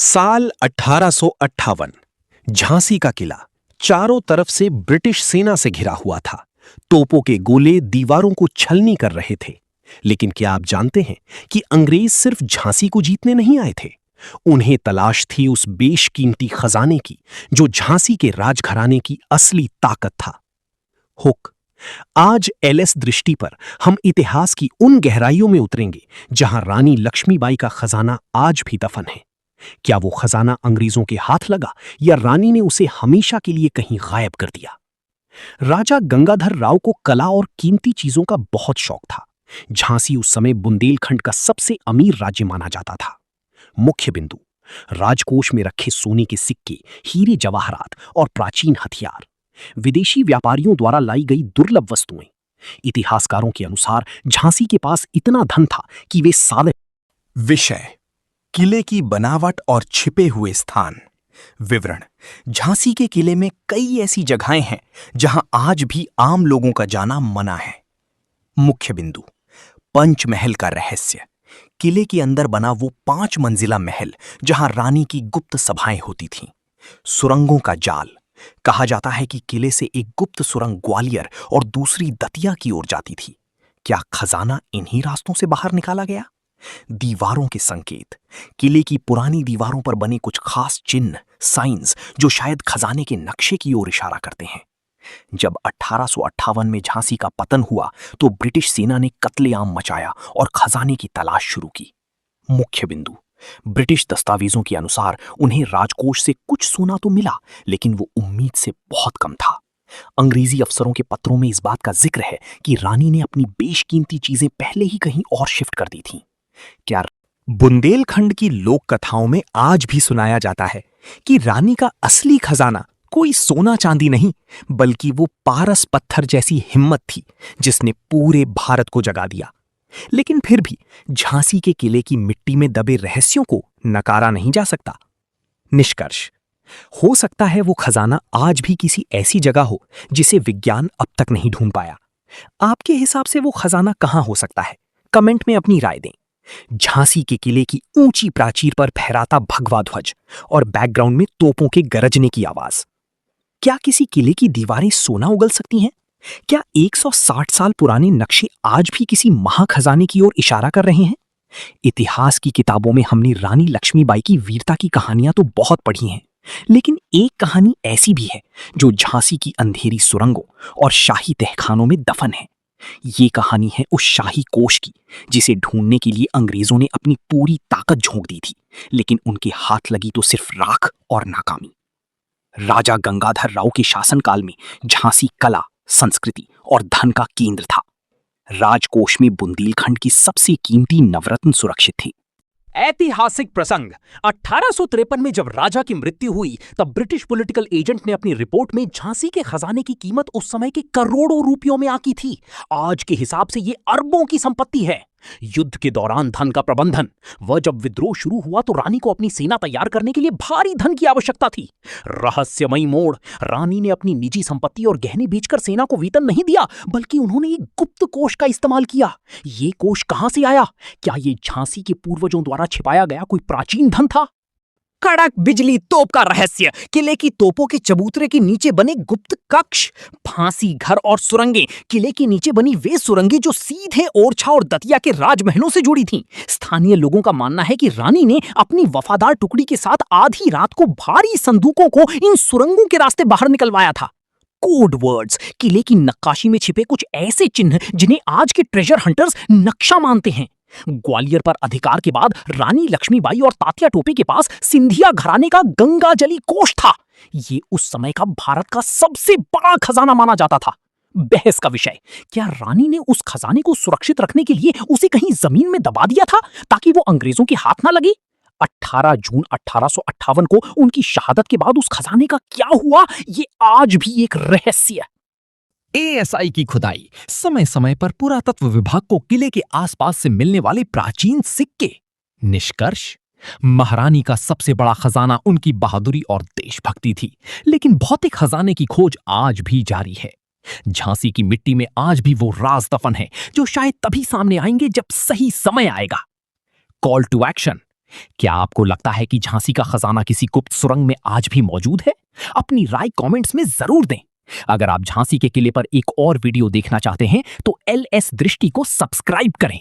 साल 1858। झांसी का किला चारों तरफ से ब्रिटिश सेना से घिरा हुआ था। तोपों के गोले दीवारों को छलनी कर रहे थे। लेकिन क्या आप जानते हैं कि अंग्रेज सिर्फ झांसी को जीतने नहीं आए थे। उन्हें तलाश थी उस बेशकीमती खजाने की जो झांसी के राजघराने की असली ताकत था। हुक। आज एलएस दृष्टि पर हम इतिहास की उन गहराइयों में उतरेंगे जहां रानी लक्ष्मीबाई का खजाना आज भी दफन है। क्या वो खजाना अंग्रेजों के हाथ लगा या रानी ने उसे हमेशा के लिए कहीं गायब कर दिया? राजा गंगाधर राव को कला और कीमती चीजों का बहुत शौक था। झांसी उस समय बुंदेलखंड का सबसे अमीर राज्य माना जाता था। मुख्य बिंदु: राजकोष में रखे सोने के सिक्के, हीरे जवाहरात और प्राचीन हथियार, विदेशी व्यापारियों द्वारा लाई गई दुर्लभ वस्तुएं। इतिहासकारों के अनुसार झांसी के पास इतना धन था कि वे सादे। विषय: किले की बनावट और छिपे हुए स्थान। विवरण: झांसी के किले में कई ऐसी जगहें हैं जहां आज भी आम लोगों का जाना मना है। मुख्य बिंदु: पंचमहल का रहस्य। किले के अंदर बना वो 5 मंजिला महल जहां रानी की गुप्त सभाएं होती थीं। सुरंगों का जाल। कहा जाता है कि किले से एक गुप्त सुरंग ग्वालियर और दूसरी दतिया की ओर जाती थी। क्या खजाना इन्हीं रास्तों से बाहर निकाला गया? दीवारों के संकेत। किले की पुरानी दीवारों पर बने कुछ खास चिन्ह, साइंस, जो शायद खजाने के नक्शे की ओर इशारा करते हैं। जब 1858 में झांसी का पतन हुआ तो ब्रिटिश सेना ने कत्लेआम मचाया और खजाने की तलाश शुरू की। मुख्य बिंदु: ब्रिटिश दस्तावेजों के अनुसार उन्हें राजकोष से कुछ सोना तो मिला, लेकिन वो उम्मीद से बहुत कम था। अंग्रेजी अफसरों के पत्रों में इस बात का जिक्र है कि रानी ने अपनी बेशकीमती चीजें पहले ही कहीं और शिफ्ट कर दी थीं। क्या बुंदेलखंड की लोक कथाओं में आज भी सुनाया जाता है कि रानी का असली खजाना कोई सोना चांदी नहीं, बल्कि वो पारस पत्थर जैसी हिम्मत थी जिसने पूरे भारत को जगा दिया। लेकिन फिर भी झांसी के किले की मिट्टी में दबे रहस्यों को नकारा नहीं जा सकता। निष्कर्ष: हो सकता है वो खजाना आज भी किसी ऐसी जगह हो जिसे विज्ञान अब तक नहीं ढूंढ पाया। आपके हिसाब से वो खजाना कहां हो सकता है? कमेंट में अपनी राय दें। झांसी के किले की ऊंची प्राचीर पर फहराता भगवा ध्वज और बैकग्राउंड में तोपों के गरजने की आवाज। क्या किसी किले की दीवारें सोना उगल सकती हैं? क्या 160 साल पुराने नक्शे आज भी किसी महाखजाने की ओर इशारा कर रहे हैं? इतिहास की किताबों में हमने रानी लक्ष्मीबाई की वीरता की कहानियां तो बहुत पढ़ी हैं, लेकिन एक कहानी ऐसी भी है जो झांसी की अंधेरी सुरंगों और शाही तहखानों में दफन है। ये कहानी है उस शाही कोष की जिसे ढूंढने के लिए अंग्रेजों ने अपनी पूरी ताकत झोंक दी थी, लेकिन उनके हाथ लगी तो सिर्फ राख और नाकामी। राजा गंगाधर राव के शासनकाल में झांसी कला, संस्कृति और धन का केंद्र था। राजकोष में बुंदेलखंड की सबसे कीमती नवरत्न सुरक्षित थे। ऐतिहासिक प्रसंग: 1853 में जब राजा की मृत्यु हुई तब ब्रिटिश पॉलिटिकल एजेंट ने अपनी रिपोर्ट में झांसी के खजाने की कीमत उस समय के करोड़ों रुपयों में आंकी थी। आज के हिसाब से ये अरबों की संपत्ति है। युद्ध के दौरान धन का प्रबंधन। वह जब विद्रोह शुरू हुआ तो रानी को अपनी सेना तैयार करने के लिए भारी धन की आवश्यकता थी। रहस्यमयी मोड़: रानी ने अपनी निजी संपत्ति और गहने बेचकर सेना को वेतन नहीं दिया, बल्कि उन्होंने एक गुप्त कोष का इस्तेमाल किया। ये कोष कहां से आया? क्या ये झांसी के पूर्वजों द्वारा छिपाया गया कोई प्राचीन धन था? कड़क बिजली तोप का रहस्य। किले की तोपों के चबूतरे के नीचे बने गुप्त कक्ष, फांसी घर और सुरंगें। किले के नीचे बनी वे सुरंगें जो सीधे ओरछा और दतिया के राजमहलों से जुड़ी थीं। स्थानीय लोगों का मानना है कि रानी ने अपनी वफादार टुकड़ी के साथ आधी रात को भारी संदूकों को इन सुरंगों के रास्ते बाहर निकलवाया था। कोड वर्ड्स: किले की नक्काशी में छिपे कुछ ऐसे चिन्ह जिन्हें आज के ट्रेजर हंटर्स नक्शा मानते हैं। ग्वालियर पर अधिकार के बाद रानी लक्ष्मीबाई और तात्या टोपे के पास सिंधिया घराने का गंगाजली कोष था। ये उस समय का भारत का सबसे बड़ा खजाना माना जाता था। बहस का विषय: क्या रानी ने उस खजाने को सुरक्षित रखने के लिए उसे कहीं जमीन में दबा दिया था ताकि वो अंग्रेजों के हाथ ना लगे? 18 जून 1858 को उनकी शहादत के बाद उस खजाने का क्या हुआ, ये आज भी एक रहस्य है। एएसआई की खुदाई। समय समय पर पुरातत्व विभाग को किले के आसपास से मिलने वाले प्राचीन सिक्के। निष्कर्ष: महारानी का सबसे बड़ा खजाना उनकी बहादुरी और देशभक्ति थी, लेकिन भौतिक खजाने की खोज आज भी जारी है। झांसी की मिट्टी में आज भी वो राज दफन है जो शायद तभी सामने आएंगे जब सही समय आएगा। कॉल टू एक्शन: क्या आपको लगता है कि झांसी का खजाना किसी गुप्त सुरंग में आज भी मौजूद है? अपनी राय कमेंट्स में जरूर दें। अगर आप झांसी के किले पर एक और वीडियो देखना चाहते हैं तो LS दृष्टि को सब्सक्राइब करें।